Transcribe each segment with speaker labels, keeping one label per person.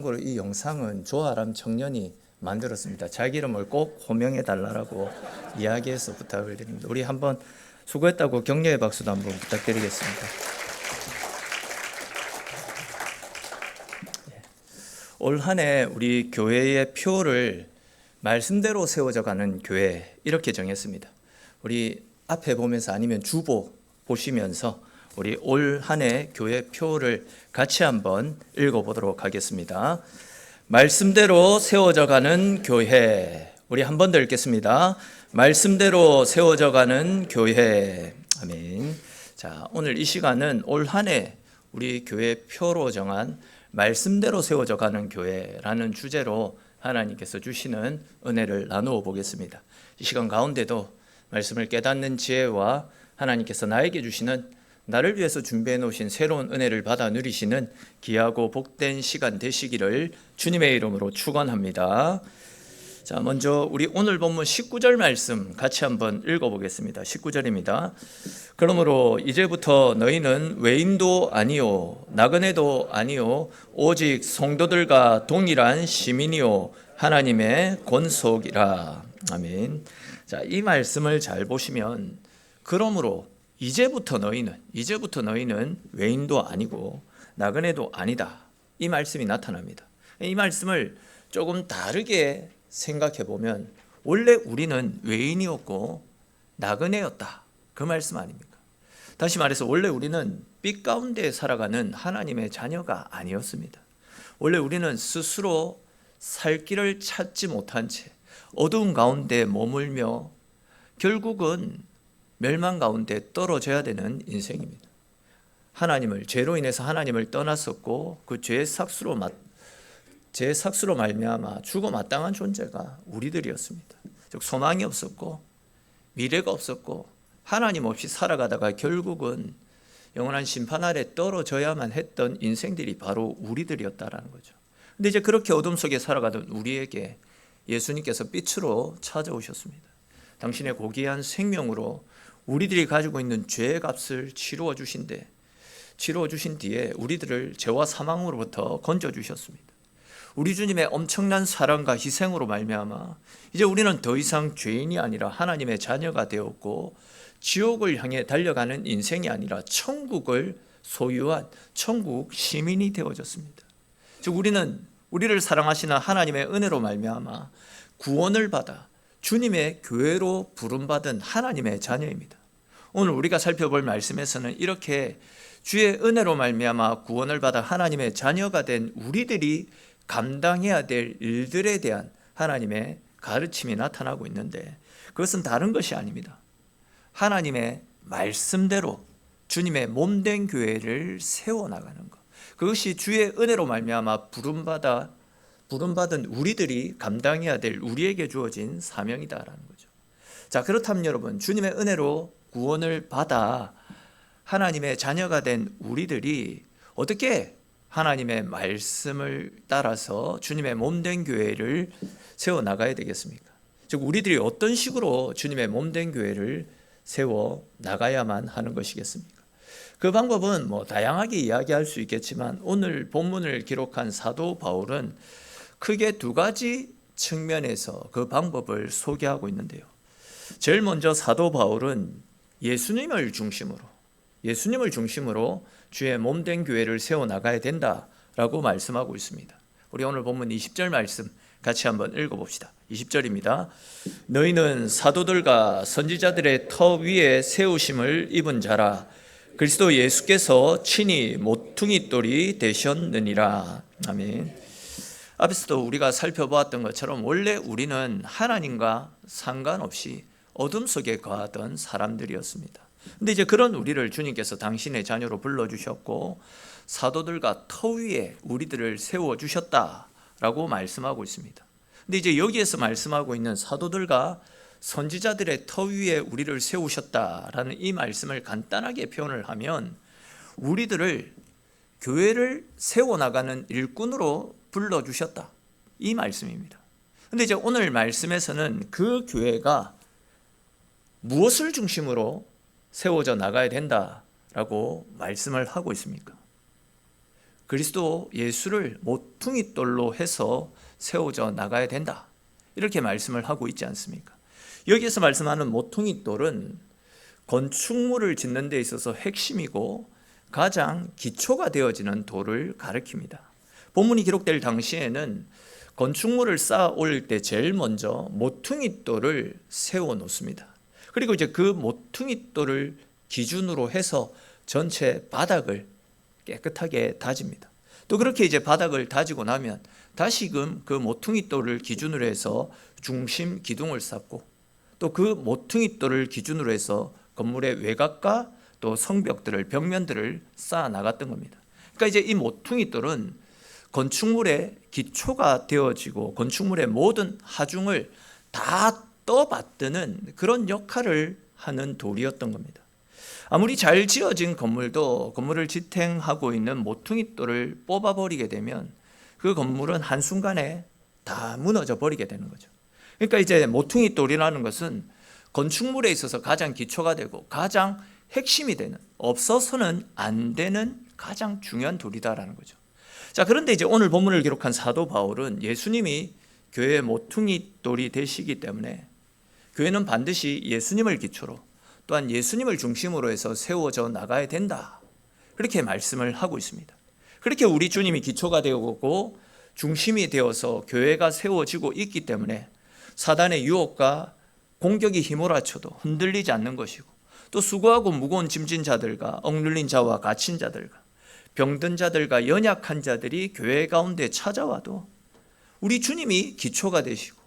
Speaker 1: 이 영상은 조아람 청년이 만들었습니다. 자기 이름을 꼭 호명해 달라고 이야기해서 부탁을 드립니다. 우리 한번 수고했다고 격려의 박수도 한번 부탁드리겠습니다. 올 한 해 우리 교회의 표를 말씀대로 세워져 가는 교회, 이렇게 정했습니다. 우리 앞에 보면서 아니면 주보 보시면서 우리 올 한 해 교회 표를 같이 한번 읽어보도록 하겠습니다. 말씀대로 세워져 가는 교회, 우리 한 번 더 읽겠습니다. 말씀대로 세워져 가는 교회. 아멘. 자, 오늘 이 시간은 올 한 해 우리 교회 표로 정한 말씀대로 세워져 가는 교회라는 주제로 하나님께서 주시는 은혜를 나누어 보겠습니다. 이 시간 가운데도 말씀을 깨닫는 지혜와 하나님께서 나에게 주시는, 나를 위해서 준비해 놓으신 새로운 은혜를 받아 누리시는 귀하고 복된 시간 되시기를 주님의 이름으로 축원합니다. 자, 먼저 우리 오늘 본문 19절 말씀 같이 한번 읽어보겠습니다. 19절입니다. 그러므로 이제부터 너희는 외인도 아니요 나그네도 아니요 오직 성도들과 동일한 시민이요 하나님의 권속이라. 아멘. 자, 이 말씀을 잘 보시면, 그러므로 이제부터 너희는 외인도 아니고 나그네도 아니다, 이 말씀이 나타납니다. 이 말씀을 조금 다르게 생각해 보면, 원래 우리는 외인이었고 나그네였다, 그 말씀 아닙니까? 다시 말해서 원래 우리는 빛 가운데 살아가는 하나님의 자녀가 아니었습니다. 원래 우리는 스스로 살 길을 찾지 못한 채 어두운 가운데 머물며 결국은 멸망 가운데 떨어져야 되는 인생입니다. 죄로 인해서 하나님을 떠났었고 그 죄의 삭수로 말미암아 죽어 마땅한 존재가 우리들이었습니다. 즉 소망이 없었고 미래가 없었고 하나님 없이 살아가다가 결국은 영원한 심판 아래 떨어져야만 했던 인생들이 바로 우리들이었다라는 거죠. 근데 이제 그렇게 어둠 속에 살아가던 우리에게 예수님께서 빛으로 찾아오셨습니다. 당신의 고귀한 생명으로 우리들이 가지고 있는 죄의 값을 치루어 주신 뒤에 우리들을 죄와 사망으로부터 건져 주셨습니다. 우리 주님의 엄청난 사랑과 희생으로 말미암아 이제 우리는 더 이상 죄인이 아니라 하나님의 자녀가 되었고, 지옥을 향해 달려가는 인생이 아니라 천국을 소유한 천국 시민이 되어졌습니다. 즉 우리를 사랑하시는 하나님의 은혜로 말미암아 구원을 받아 주님의 교회로 부름받은 하나님의 자녀입니다. 오늘 우리가 살펴볼 말씀에서는 이렇게 주의 은혜로 말미암아 구원을 받아 하나님의 자녀가 된 우리들이 감당해야 될 일들에 대한 하나님의 가르침이 나타나고 있는데, 그것은 다른 것이 아닙니다. 하나님의 말씀대로 주님의 몸된 교회를 세워나가는 것, 그것이 주의 은혜로 말미암아 부름받은 우리들이 감당해야 될 우리에게 주어진 사명이다라는 거죠. 자, 그렇다면 여러분, 주님의 은혜로 구원을 받아 하나님의 자녀가 된 우리들이 어떻게 하나님의 말씀을 따라서 주님의 몸된 교회를 세워나가야 되겠습니까? 즉 우리들이 어떤 식으로 주님의 몸된 교회를 세워나가야만 하는 것이겠습니까? 그 방법은 다양하게 이야기할 수 있겠지만, 오늘 본문을 기록한 사도 바울은 크게 두 가지 측면에서 그 방법을 소개하고 있는데요. 제일 먼저 사도 바울은 예수님을 중심으로 주의 몸된 교회를 세워나가야 된다라고 말씀하고 있습니다. 우리 오늘 본문 20절 말씀 같이 한번 읽어봅시다. 20절입니다. 너희는 사도들과 선지자들의 터 위에 세우심을 입은 자라. 그리스도 예수께서 친히 모퉁이 돌이 되셨느니라. 아멘. 앞에서도 우리가 살펴보았던 것처럼 원래 우리는 하나님과 상관없이 어둠 속에 거하던 사람들이었습니다. 근데 이제 그런 우리를 주님께서 당신의 자녀로 불러주셨고 사도들과 터 위에 우리들을 세워주셨다라고 말씀하고 있습니다. 근데 이제 여기에서 말씀하고 있는 사도들과 선지자들의 터 위에 우리를 세우셨다라는 이 말씀을 간단하게 표현을 하면, 우리들을 교회를 세워나가는 일꾼으로 불러주셨다, 이 말씀입니다. 근데 이제 오늘 말씀에서는 그 교회가 무엇을 중심으로 세워져 나가야 된다라고 말씀을 하고 있습니까? 그리스도 예수를 모퉁이돌로 해서 세워져 나가야 된다, 이렇게 말씀을 하고 있지 않습니까? 여기에서 말씀하는 모퉁이돌은 건축물을 짓는 데 있어서 핵심이고 가장 기초가 되어지는 돌을 가리킵니다. 본문이 기록될 당시에는 건축물을 쌓아 올릴 때 제일 먼저 모퉁이돌을 세워 놓습니다. 그리고 이제 그 모퉁이돌을 기준으로 해서 전체 바닥을 깨끗하게 다집니다. 또 그렇게 이제 바닥을 다지고 나면 다시금 그 모퉁이돌을 기준으로 해서 중심 기둥을 쌓고, 또 그 모퉁이돌을 기준으로 해서 건물의 외곽과 또 성벽들을, 벽면들을 쌓아 나갔던 겁니다. 그러니까 이제 이 모퉁이돌은 건축물의 기초가 되어지고 건축물의 모든 하중을 다 떠받드는 그런 역할을 하는 돌이었던 겁니다. 아무리 잘 지어진 건물도 건물을 지탱하고 있는 모퉁이돌을 뽑아버리게 되면 그 건물은 한순간에 다 무너져 버리게 되는 거죠. 그러니까 이제 모퉁이돌이라는 것은 건축물에 있어서 가장 기초가 되고 가장 핵심이 되는, 없어서는 안 되는 가장 중요한 돌이다라는 거죠. 자, 그런데 이제 오늘 본문을 기록한 사도 바울은 예수님이 교회의 모퉁이돌이 되시기 때문에 교회는 반드시 예수님을 기초로, 또한 예수님을 중심으로 해서 세워져 나가야 된다, 그렇게 말씀을 하고 있습니다. 그렇게 우리 주님이 기초가 되고 중심이 되어서 교회가 세워지고 있기 때문에 사단의 유혹과 공격이 휘몰아쳐도 흔들리지 않는 것이고, 또 수고하고 무거운 짐진 자들과 억눌린 자와 갇힌 자들과 병든 자들과 연약한 자들이 교회 가운데 찾아와도 우리 주님이 기초가 되시고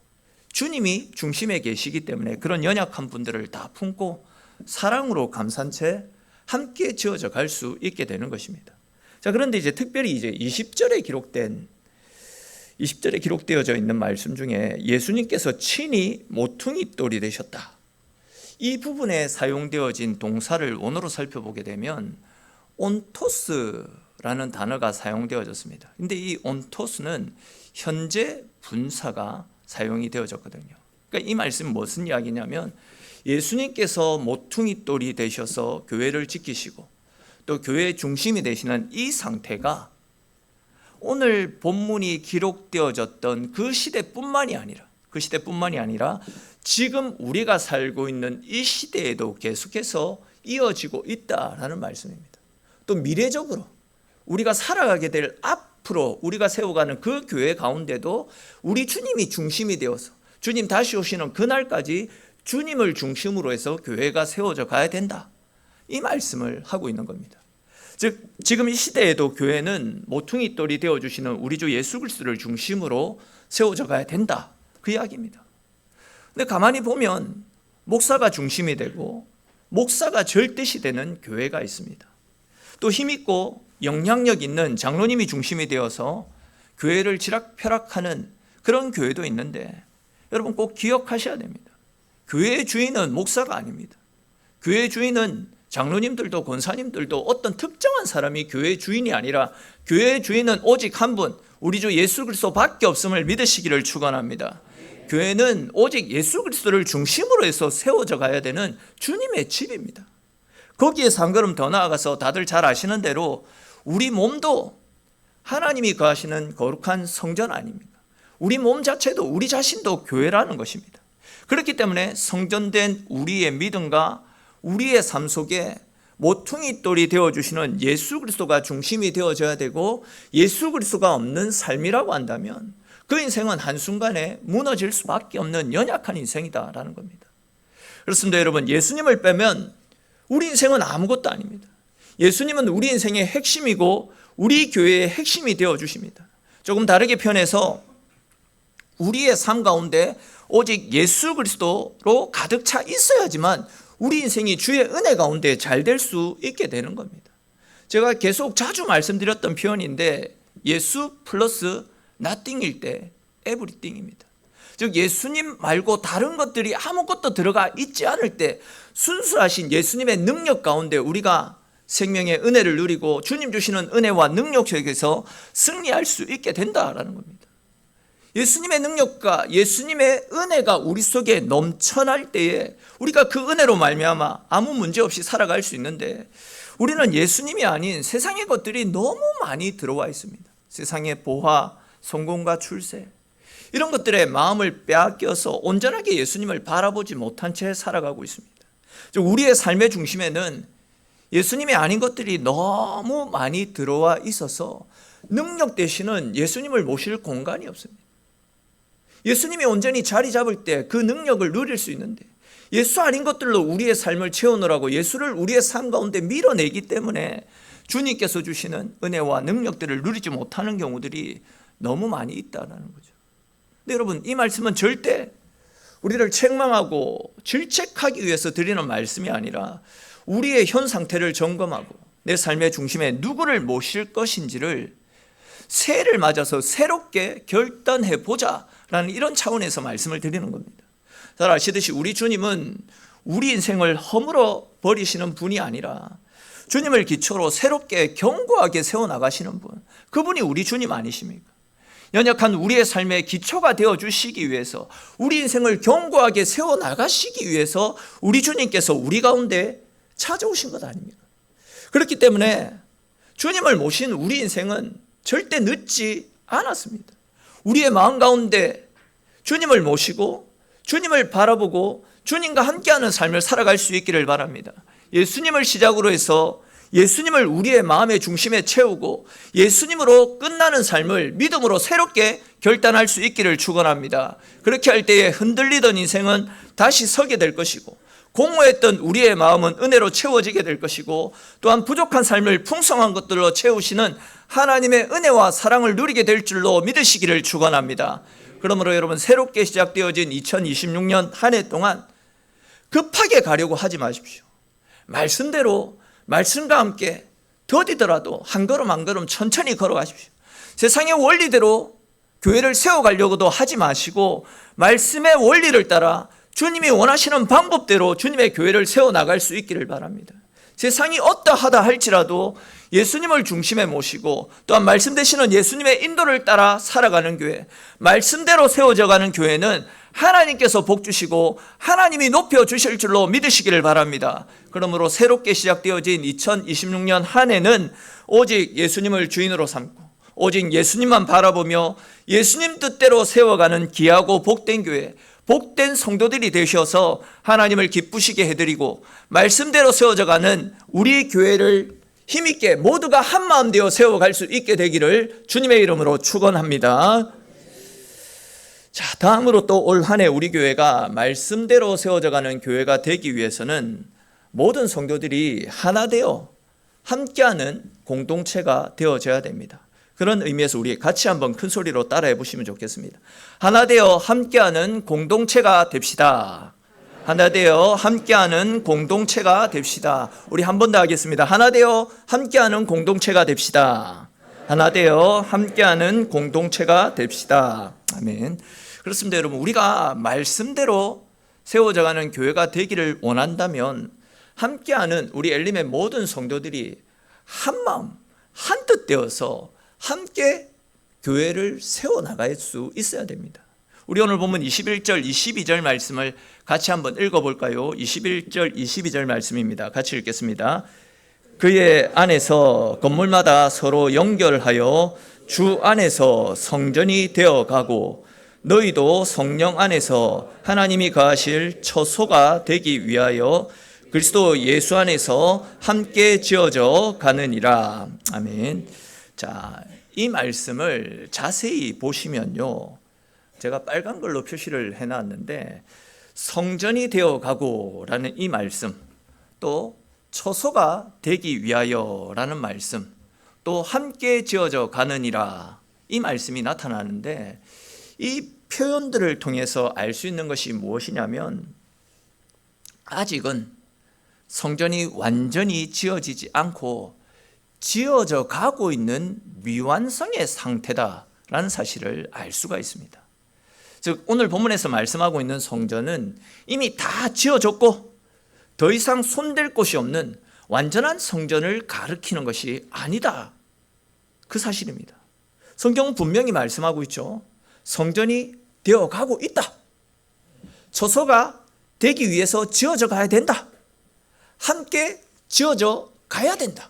Speaker 1: 주님이 중심에 계시기 때문에 그런 연약한 분들을 다 품고 사랑으로 감싼 채 함께 지어져 갈 수 있게 되는 것입니다. 자, 그런데 이제 특별히 이제 20절에 기록되어져 있는 말씀 중에 예수님께서 친히 모퉁이돌이 되셨다, 이 부분에 사용되어진 동사를 원어로 살펴보게 되면 온토스라는 단어가 사용되어졌습니다. 근데 이 온토스는 현재 분사가 사용이 되어졌거든요. 그러니까 이 말씀은 무슨 이야기냐면 예수님께서 모퉁이돌이 되셔서 교회를 지키시고 또 교회의 중심이 되시는 이 상태가 오늘 본문이 기록되어졌던 그 시대뿐만이 아니라 지금 우리가 살고 있는 이 시대에도 계속해서 이어지고 있다라는 말씀입니다. 또 미래적으로 우리가 살아가게 될 앞으로 우리가 세워가는 그 교회 가운데도 우리 주님이 중심이 되어서 주님 다시 오시는 그날까지 주님을 중심으로 해서 교회가 세워져 가야 된다, 이 말씀을 하고 있는 겁니다. 즉 지금 이 시대에도 교회는 모퉁이돌이 되어주시는 우리 주 예수 그리스도를 중심으로 세워져 가야 된다, 그 이야기입니다. 근데 가만히 보면 목사가 중심이 되고 목사가 절대시 되는 교회가 있습니다. 또 힘있고 영향력 있는 장로님이 중심이 되어서 교회를 지락펴락하는 그런 교회도 있는데, 여러분 꼭 기억하셔야 됩니다. 교회의 주인은 목사가 아닙니다. 교회의 주인은 장로님들도 권사님들도 어떤 특정한 사람이 교회의 주인이 아니라 교회의 주인은 오직 한 분, 우리 주 예수 그리스도밖에 없음을 믿으시기를 축원합니다. 교회는 오직 예수 그리스도를 중심으로 해서 세워져 가야 되는 주님의 집입니다. 거기에서 한 걸음 더 나아가서 다들 잘 아시는 대로 우리 몸도 하나님이 거하시는 거룩한 성전 아닙니까? 우리 몸 자체도, 우리 자신도 교회라는 것입니다. 그렇기 때문에 성전된 우리의 믿음과 우리의 삶 속에 모퉁이돌이 되어주시는 예수 그리스도가 중심이 되어져야 되고, 예수 그리스도가 없는 삶이라고 한다면 그 인생은 한순간에 무너질 수밖에 없는 연약한 인생이다라는 겁니다. 그렇습니다. 여러분, 예수님을 빼면 우리 인생은 아무것도 아닙니다. 예수님은 우리 인생의 핵심이고 우리 교회의 핵심이 되어주십니다. 조금 다르게 표현해서 우리의 삶 가운데 오직 예수 그리스도로 가득 차 있어야지만 우리 인생이 주의 은혜 가운데 잘 될 수 있게 되는 겁니다. 제가 계속 자주 말씀드렸던 표현인데 예수 플러스 nothing일 때 everything입니다. 즉 예수님 말고 다른 것들이 아무것도 들어가 있지 않을 때 순수하신 예수님의 능력 가운데 우리가 생명의 은혜를 누리고 주님 주시는 은혜와 능력 속에서 승리할 수 있게 된다라는 겁니다. 예수님의 능력과 예수님의 은혜가 우리 속에 넘쳐날 때에 우리가 그 은혜로 말미암아 아무 문제 없이 살아갈 수 있는데, 우리는 예수님이 아닌 세상의 것들이 너무 많이 들어와 있습니다. 세상의 보화, 성공과 출세, 이런 것들에 마음을 빼앗겨서 온전하게 예수님을 바라보지 못한 채 살아가고 있습니다. 우리의 삶의 중심에는 예수님이 아닌 것들이 너무 많이 들어와 있어서 능력 대신은 예수님을 모실 공간이 없습니다. 예수님이 온전히 자리 잡을 때 그 능력을 누릴 수 있는데, 예수 아닌 것들로 우리의 삶을 채우느라고 예수를 우리의 삶 가운데 밀어내기 때문에 주님께서 주시는 은혜와 능력들을 누리지 못하는 경우들이 너무 많이 있다는 거죠. 근데 여러분, 이 말씀은 절대 우리를 책망하고 질책하기 위해서 드리는 말씀이 아니라 우리의 현 상태를 점검하고 내 삶의 중심에 누구를 모실 것인지를 새해를 맞아서 새롭게 결단해 보자라는 이런 차원에서 말씀을 드리는 겁니다. 잘 아시듯이 우리 주님은 우리 인생을 허물어 버리시는 분이 아니라 주님을 기초로 새롭게 견고하게 세워나가시는 분, 그분이 우리 주님 아니십니까? 연약한 우리의 삶의 기초가 되어주시기 위해서, 우리 인생을 견고하게 세워나가시기 위해서 우리 주님께서 우리 가운데 찾아오신 것 아닙니까? 그렇기 때문에 주님을 모신 우리 인생은 절대 늦지 않았습니다. 우리의 마음 가운데 주님을 모시고 주님을 바라보고 주님과 함께하는 삶을 살아갈 수 있기를 바랍니다. 예수님을 시작으로 해서 예수님을 우리의 마음의 중심에 채우고 예수님으로 끝나는 삶을 믿음으로 새롭게 결단할 수 있기를 축원합니다. 그렇게 할 때에 흔들리던 인생은 다시 서게 될 것이고, 공허했던 우리의 마음은 은혜로 채워지게 될 것이고, 또한 부족한 삶을 풍성한 것들로 채우시는 하나님의 은혜와 사랑을 누리게 될 줄로 믿으시기를 축원합니다. 그러므로 여러분, 새롭게 시작되어진 2026년 한 해 동안 급하게 가려고 하지 마십시오. 말씀대로 말씀과 함께 더디더라도 한 걸음 한 걸음 천천히 걸어가십시오. 세상의 원리대로 교회를 세워가려고도 하지 마시고 말씀의 원리를 따라 주님이 원하시는 방법대로 주님의 교회를 세워나갈 수 있기를 바랍니다. 세상이 어떠하다 할지라도 예수님을 중심에 모시고 또한 말씀 되시는 예수님의 인도를 따라 살아가는 교회, 말씀대로 세워져가는 교회는 하나님께서 복 주시고 하나님이 높여주실 줄로 믿으시기를 바랍니다. 그러므로 새롭게 시작되어진 2026년 한 해는 오직 예수님을 주인으로 삼고 오직 예수님만 바라보며 예수님 뜻대로 세워가는 귀하고 복된 교회, 복된 성도들이 되셔서 하나님을 기쁘시게 해드리고 말씀대로 세워져가는 우리 교회를 힘있게 모두가 한마음 되어 세워갈 수 있게 되기를 주님의 이름으로 축원합니다. 자, 다음으로 또 올 한 해 우리 교회가 말씀대로 세워져가는 교회가 되기 위해서는 모든 성도들이 하나 되어 함께하는 공동체가 되어져야 됩니다. 그런 의미에서 우리 같이 한번 큰 소리로 따라해 보시면 좋겠습니다. 하나 되어 함께하는 공동체가 됩시다. 하나 되어 함께하는 공동체가 됩시다. 우리 한 번 더 하겠습니다. 하나 되어 함께하는 공동체가 됩시다. 하나 되어 함께하는 공동체가 됩시다. 아멘. 그렇습니다, 여러분. 우리가 말씀대로 세워져가는 교회가 되기를 원한다면 함께하는 우리 엘림의 모든 성도들이 한 마음, 한 뜻 되어서 함께 교회를 세워나갈 수 있어야 됩니다. 우리 오늘 보면 21절, 22절 말씀을 같이 한번 읽어볼까요? 21절, 22절 말씀입니다. 같이 읽겠습니다. 그의 안에서 건물마다 서로 연결하여 주 안에서 성전이 되어가고 너희도 성령 안에서 하나님이 거하실 처소가 되기 위하여 그리스도 예수 안에서 함께 지어져 가느니라. 아멘. 자, 이 말씀을 자세히 보시면요, 제가 빨간 걸로 표시를 해놨는데 성전이 되어가고 라는 이 말씀, 또 처소가 되기 위하여 라는 말씀, 또 함께 지어져 가느니라 이 말씀이 나타나는데, 이 표현들을 통해서 알 수 있는 것이 무엇이냐면 아직은 성전이 완전히 지어지지 않고 지어져 가고 있는 미완성의 상태다라는 사실을 알 수가 있습니다. 즉 오늘 본문에서 말씀하고 있는 성전은 이미 다 지어졌고 더 이상 손댈 곳이 없는 완전한 성전을 가리키는 것이 아니다, 그 사실입니다. 성경은 분명히 말씀하고 있죠. 성전이 되어가고 있다. 처소가 되기 위해서 지어져 가야 된다. 함께 지어져 가야 된다.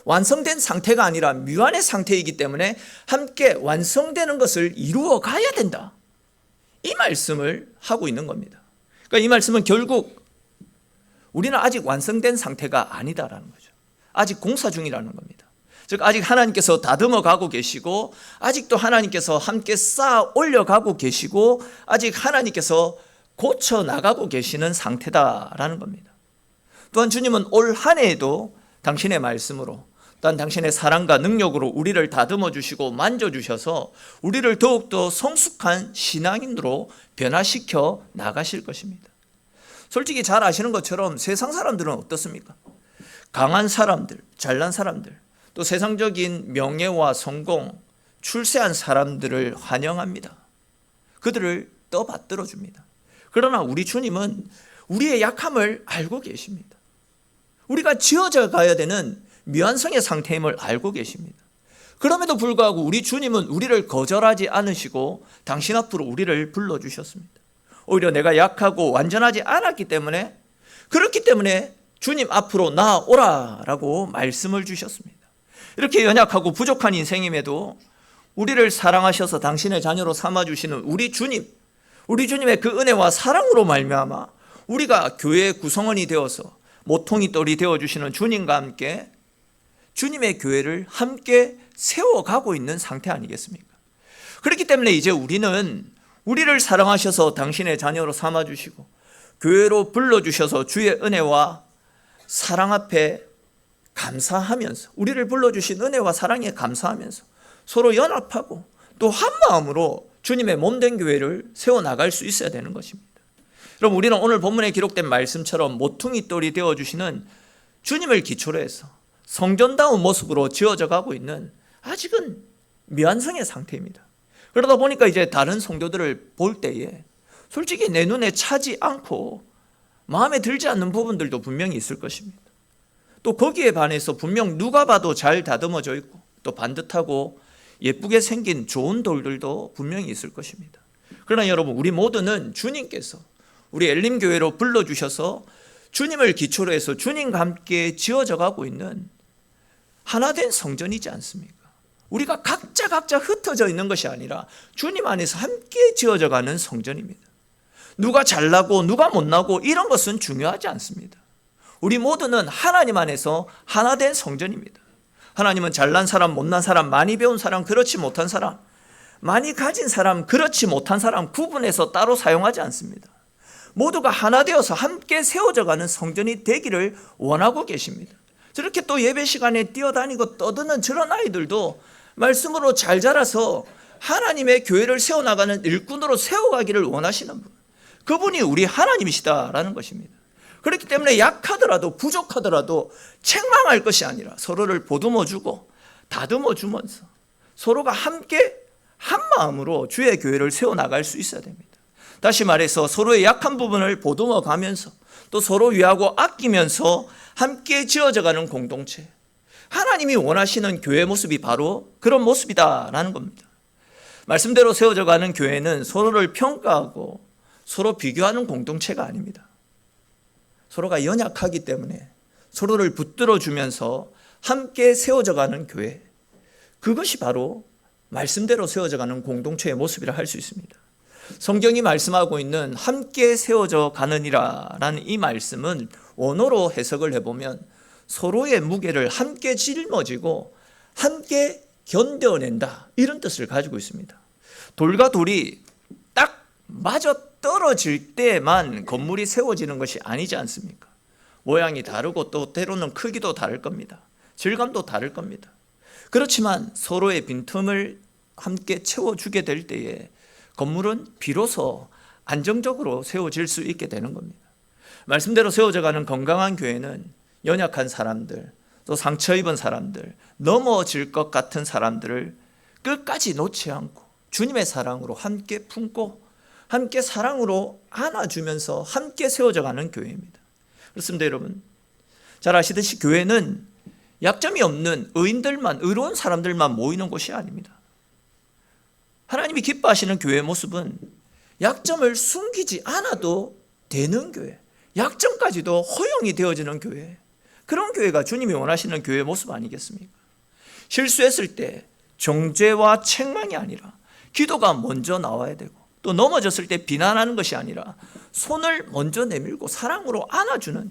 Speaker 1: 완성된 상태가 아니라 미완의 상태이기 때문에 함께 완성되는 것을 이루어 가야 된다. 이 말씀을 하고 있는 겁니다. 그러니까 이 말씀은 결국 우리는 아직 완성된 상태가 아니다라는 거죠. 아직 공사 중이라는 겁니다. 즉 아직 하나님께서 다듬어 가고 계시고 아직도 하나님께서 함께 쌓아 올려가고 계시고 아직 하나님께서 고쳐 나가고 계시는 상태다라는 겁니다. 또한 주님은 올 한 해에도 당신의 말씀으로 또한 당신의 사랑과 능력으로 우리를 다듬어 주시고 만져주셔서 우리를 더욱더 성숙한 신앙인으로 변화시켜 나가실 것입니다. 솔직히 잘 아시는 것처럼 세상 사람들은 어떻습니까? 강한 사람들, 잘난 사람들, 또 세상적인 명예와 성공, 출세한 사람들을 환영합니다. 그들을 떠받들어 줍니다. 그러나 우리 주님은 우리의 약함을 알고 계십니다. 우리가 지어져 가야 되는 미완성의 상태임을 알고 계십니다. 그럼에도 불구하고 우리 주님은 우리를 거절하지 않으시고 당신 앞으로 우리를 불러주셨습니다. 오히려 내가 약하고 완전하지 않았기 때문에 그렇기 때문에 주님 앞으로 나오라라고 말씀을 주셨습니다. 이렇게 연약하고 부족한 인생임에도 우리를 사랑하셔서 당신의 자녀로 삼아주시는 우리 주님의 그 은혜와 사랑으로 말미암아 우리가 교회의 구성원이 되어서 모퉁이 돌이 되어주시는 주님과 함께 주님의 교회를 함께 세워가고 있는 상태 아니겠습니까? 그렇기 때문에 이제 우리는 우리를 사랑하셔서 당신의 자녀로 삼아주시고 교회로 불러주셔서 주의 은혜와 사랑 앞에 감사하면서 우리를 불러주신 은혜와 사랑에 감사하면서 서로 연합하고 또 한 마음으로 주님의 몸된 교회를 세워나갈 수 있어야 되는 것입니다. 그럼 우리는 오늘 본문에 기록된 말씀처럼 모퉁이 돌이 되어주시는 주님을 기초로 해서 성전다운 모습으로 지어져 가고 있는 아직은 미완성의 상태입니다. 그러다 보니까 이제 다른 성도들을 볼 때에 솔직히 내 눈에 차지 않고 마음에 들지 않는 부분들도 분명히 있을 것입니다. 또 거기에 반해서 분명 누가 봐도 잘 다듬어져 있고 또 반듯하고 예쁘게 생긴 좋은 돌들도 분명히 있을 것입니다. 그러나 여러분, 우리 모두는 주님께서 우리 엘림교회로 불러주셔서 주님을 기초로 해서 주님과 함께 지어져 가고 있는 하나된 성전이지 않습니까? 우리가 각자 흩어져 있는 것이 아니라 주님 안에서 함께 지어져 가는 성전입니다. 누가 잘나고 누가 못나고 이런 것은 중요하지 않습니다. 우리 모두는 하나님 안에서 하나된 성전입니다. 하나님은 잘난 사람, 못난 사람, 많이 배운 사람, 그렇지 못한 사람, 많이 가진 사람, 그렇지 못한 사람 구분해서 따로 사용하지 않습니다. 모두가 하나 되어서 함께 세워져 가는 성전이 되기를 원하고 계십니다. 저렇게 또 예배 시간에 뛰어다니고 떠드는 저런 아이들도 말씀으로 잘 자라서 하나님의 교회를 세워나가는 일꾼으로 세워가기를 원하시는 분, 그분이 우리 하나님이시다라는 것입니다. 그렇기 때문에 약하더라도 부족하더라도 책망할 것이 아니라 서로를 보듬어주고 다듬어주면서 서로가 함께 한 마음으로 주의 교회를 세워나갈 수 있어야 됩니다. 다시 말해서 서로의 약한 부분을 보듬어가면서 또 서로 위하고 아끼면서 함께 지어져가는 공동체, 하나님이 원하시는 교회 모습이 바로 그런 모습이다라는 겁니다. 말씀대로 세워져가는 교회는 서로를 평가하고 서로 비교하는 공동체가 아닙니다. 서로가 연약하기 때문에 서로를 붙들어주면서 함께 세워져가는 교회, 그것이 바로 말씀대로 세워져가는 공동체의 모습이라 할 수 있습니다. 성경이 말씀하고 있는 함께 세워져 가느니라라는 이 말씀은 원어로 해석을 해보면 서로의 무게를 함께 짊어지고 함께 견뎌낸다, 이런 뜻을 가지고 있습니다. 돌과 돌이 딱 맞아 떨어질 때만 건물이 세워지는 것이 아니지 않습니까? 모양이 다르고 또 때로는 크기도 다를 겁니다. 질감도 다를 겁니다. 그렇지만 서로의 빈틈을 함께 채워주게 될 때에 건물은 비로소 안정적으로 세워질 수 있게 되는 겁니다. 말씀대로 세워져가는 건강한 교회는 연약한 사람들, 또 상처 입은 사람들, 넘어질 것 같은 사람들을 끝까지 놓지 않고 주님의 사랑으로 함께 품고 함께 사랑으로 안아주면서 함께 세워져가는 교회입니다. 그렇습니다, 여러분. 잘 아시듯이 교회는 약점이 없는 의인들만, 의로운 사람들만 모이는 곳이 아닙니다. 하나님이 기뻐하시는 교회의 모습은 약점을 숨기지 않아도 되는 교회, 약점까지도 허용이 되어지는 교회, 그런 교회가 주님이 원하시는 교회의 모습 아니겠습니까? 실수했을 때 정죄와 책망이 아니라 기도가 먼저 나와야 되고, 또 넘어졌을 때 비난하는 것이 아니라 손을 먼저 내밀고 사랑으로 안아주는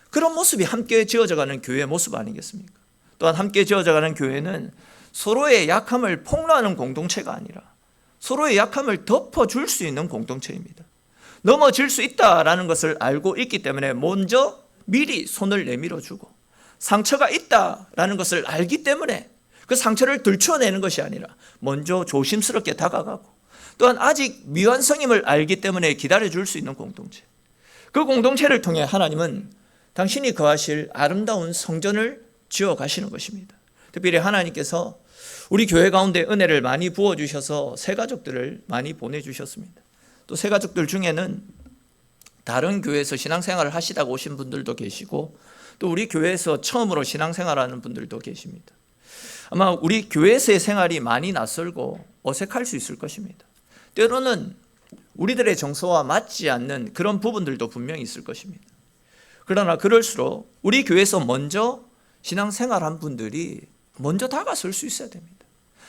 Speaker 1: 그런 모습이 함께 지어져가는 교회의 모습 아니겠습니까? 또한 함께 지어져가는 교회는 서로의 약함을 폭로하는 공동체가 아니라 서로의 약함을 덮어줄 수 있는 공동체입니다. 넘어질 수 있다라는 것을 알고 있기 때문에 먼저 미리 손을 내밀어주고, 상처가 있다라는 것을 알기 때문에 그 상처를 들춰내는 것이 아니라 먼저 조심스럽게 다가가고, 또한 아직 미완성임을 알기 때문에 기다려줄 수 있는 공동체, 그 공동체를 통해 하나님은 당신이 거하실 아름다운 성전을 지어가시는 것입니다. 특별히 하나님께서 우리 교회 가운데 은혜를 많이 부어주셔서 새가족들을 많이 보내주셨습니다. 또 새가족들 중에는 다른 교회에서 신앙생활을 하시다가 오신 분들도 계시고, 또 우리 교회에서 처음으로 신앙생활하는 분들도 계십니다. 아마 우리 교회에서의 생활이 많이 낯설고 어색할 수 있을 것입니다. 때로는 우리들의 정서와 맞지 않는 그런 부분들도 분명히 있을 것입니다. 그러나 그럴수록 우리 교회에서 먼저 신앙생활한 분들이 먼저 다가설 수 있어야 됩니다.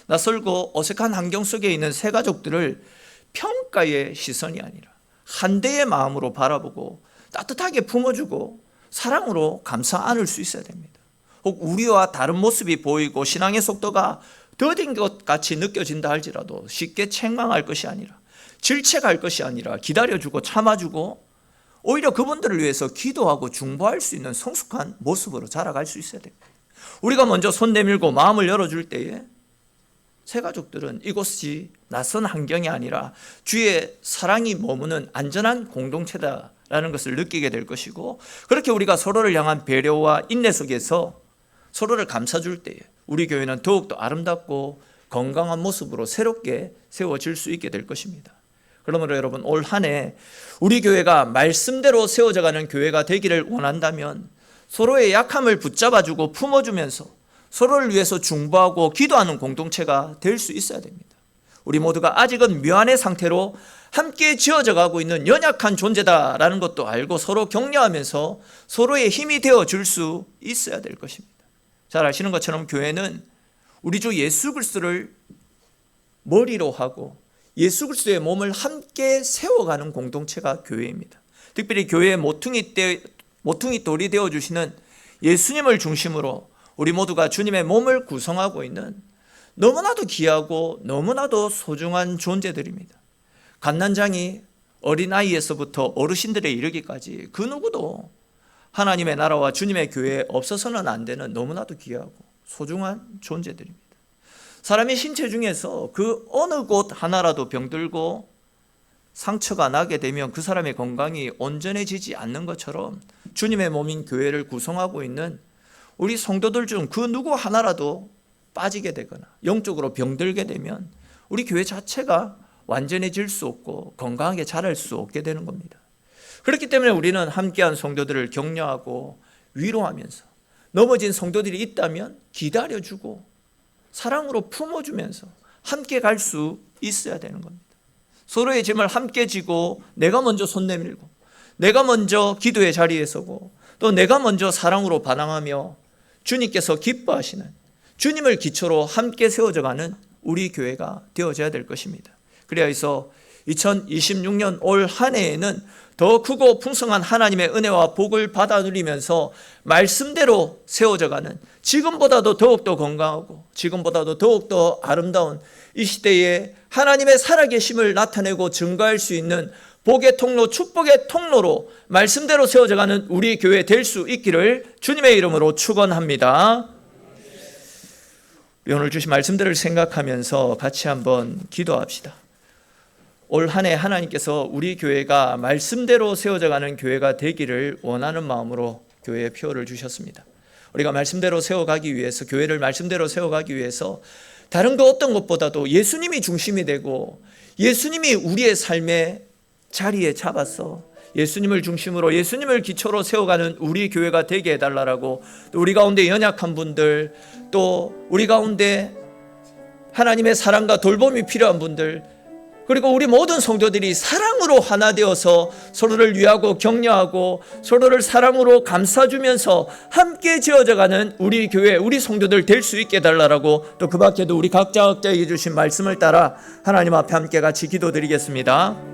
Speaker 1: 낯설고 어색한 환경 속에 있는 새가족들을 평가의 시선이 아니라 한대의 마음으로 바라보고 따뜻하게 품어주고 사랑으로 감싸 안을 수 있어야 됩니다. 혹 우리와 다른 모습이 보이고 신앙의 속도가 더딘 것 같이 느껴진다 할지라도 쉽게 책망할 것이 아니라, 질책할 것이 아니라 기다려주고 참아주고, 오히려 그분들을 위해서 기도하고 중보할 수 있는 성숙한 모습으로 자라갈 수 있어야 됩니다. 우리가 먼저 손 내밀고 마음을 열어줄 때에 새가족들은 이곳이 낯선 환경이 아니라 주의 사랑이 머무는 안전한 공동체다라는 것을 느끼게 될 것이고, 그렇게 우리가 서로를 향한 배려와 인내 속에서 서로를 감싸줄 때에 우리 교회는 더욱더 아름답고 건강한 모습으로 새롭게 세워질 수 있게 될 것입니다. 그러므로 여러분, 올 한 해 우리 교회가 말씀대로 세워져가는 교회가 되기를 원한다면 서로의 약함을 붙잡아주고 품어주면서 서로를 위해서 중보하고 기도하는 공동체가 될 수 있어야 됩니다. 우리 모두가 아직은 묘한의 상태로 함께 지어져 가고 있는 연약한 존재다라는 것도 알고 서로 격려하면서 서로의 힘이 되어줄 수 있어야 될 것입니다. 잘 아시는 것처럼 교회는 우리 주 예수 그리스도를 머리로 하고 예수 그리스도의 몸을 함께 세워가는 공동체가 교회입니다. 특별히 교회의 모퉁이 돌이 되어주시는 예수님을 중심으로 우리 모두가 주님의 몸을 구성하고 있는 너무나도 귀하고 너무나도 소중한 존재들입니다. 갓난장이 어린아이에서부터 어르신들에 이르기까지 그 누구도 하나님의 나라와 주님의 교회에 없어서는 안 되는 너무나도 귀하고 소중한 존재들입니다. 사람의 신체 중에서 그 어느 곳 하나라도 병들고 상처가 나게 되면 그 사람의 건강이 온전해지지 않는 것처럼 주님의 몸인 교회를 구성하고 있는 우리 성도들 중 그 누구 하나라도 빠지게 되거나 영적으로 병들게 되면 우리 교회 자체가 완전해질 수 없고 건강하게 자랄 수 없게 되는 겁니다. 그렇기 때문에 우리는 함께한 성도들을 격려하고 위로하면서, 넘어진 성도들이 있다면 기다려주고 사랑으로 품어주면서 함께 갈 수 있어야 되는 겁니다. 서로의 짐을 함께 지고 내가 먼저 손 내밀고 내가 먼저 기도의 자리에 서고 또 내가 먼저 사랑으로 반항하며 주님께서 기뻐하시는 주님을 기초로 함께 세워져가는 우리 교회가 되어져야 될 것입니다. 그래야 해서 2026년 올 한 해에는 더 크고 풍성한 하나님의 은혜와 복을 받아 누리면서 말씀대로 세워져가는, 지금보다도 더욱더 건강하고 지금보다도 더욱더 아름다운 이 시대에 하나님의 살아계심을 나타내고 증거할 수 있는 복의 통로, 축복의 통로로 말씀대로 세워져가는 우리 교회 될 수 있기를 주님의 이름으로 축원합니다. 오늘 주신 말씀들을 생각하면서 같이 한번 기도합시다. 올 한 해 하나님께서 우리 교회가 말씀대로 세워져가는 교회가 되기를 원하는 마음으로 교회에 표를 주셨습니다. 우리가 말씀대로 세워가기 위해서, 교회를 말씀대로 세워가기 위해서 다른 그 어떤 것보다도 예수님이 중심이 되고 예수님이 우리의 삶의 자리에 잡아서 예수님을 중심으로 예수님을 기초로 세워가는 우리 교회가 되게 해달라고, 또 우리 가운데 연약한 분들, 또 우리 가운데 하나님의 사랑과 돌봄이 필요한 분들, 그리고 우리 모든 성도들이 사랑으로 하나 되어서 서로를 위하고 격려하고 서로를 사랑으로 감싸주면서 함께 지어져가는 우리 교회, 우리 성도들 될 수 있게 해달라고, 또 그 밖에도 우리 각자에게 주신 말씀을 따라 하나님 앞에 함께 같이 기도드리겠습니다.